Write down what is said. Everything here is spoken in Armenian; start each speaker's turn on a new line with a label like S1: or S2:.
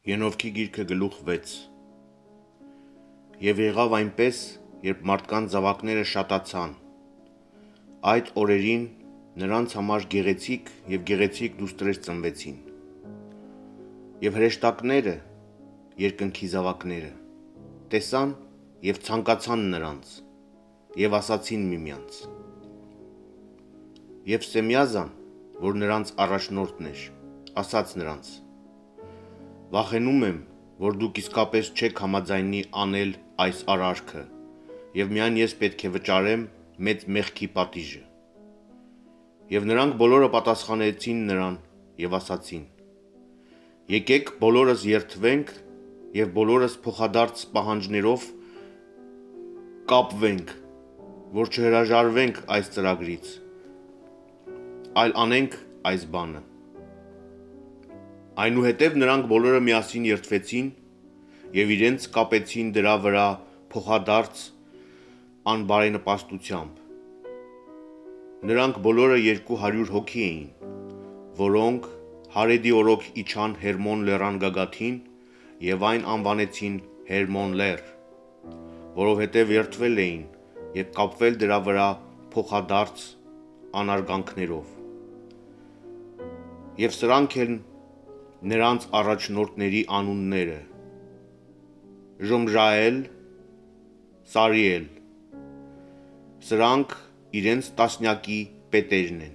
S1: Ենովքի գիրքը գլուխ 6 Եվ եղավ այնպես, երբ մարդկանց զավակները շատացան, այդ օրերին նրանց համար գեղեցիկ և գեղեցիկ դուստրեր ծնվեցին, և հրեշտակները, երկնքի զավակները, տեսան և ցանկացան նրանց, և ասացին միմյանց. Եվ Սեմյազան, որ նրանց առաջնորդն էր, ասաց նրանց. Վախենում եմ, որ դուք իսկապես չեք համաձայնի անել այս արարքը, և միայն ես պետք է վճարեմ մեծ մեղքի պատիժը։ Եվ նրանք բոլորը պատասխանեցին նրան և ասացին. Եկեք բոլորս երդվենք և բոլորս փոխադարձ պահանջներով կապվենք, որ չհրաժարվենք այս ծրագրից, այլ անենք այս բանը։ Այնուհետև նրանք բոլորը միասին երդվեցին և իրենց կապեցին դրա վրա փոխադարձ անբարենպաստությամբ։ Նրանք բոլորը 200 հոգի էին, որոնք հարեդի օրոք իջան Հերմոն լեռան գագաթին և այն անվանեցին Հերմոն լեռ, որովհետև երդվել էին և կապվել դրա վրա փոխադարձ անարգանքներով։ Եվ սրանք են նրանց առաջնորդների անունները. Ժոմժայել, Սարիել, սրանք իրենց տասնյակի պետերն են։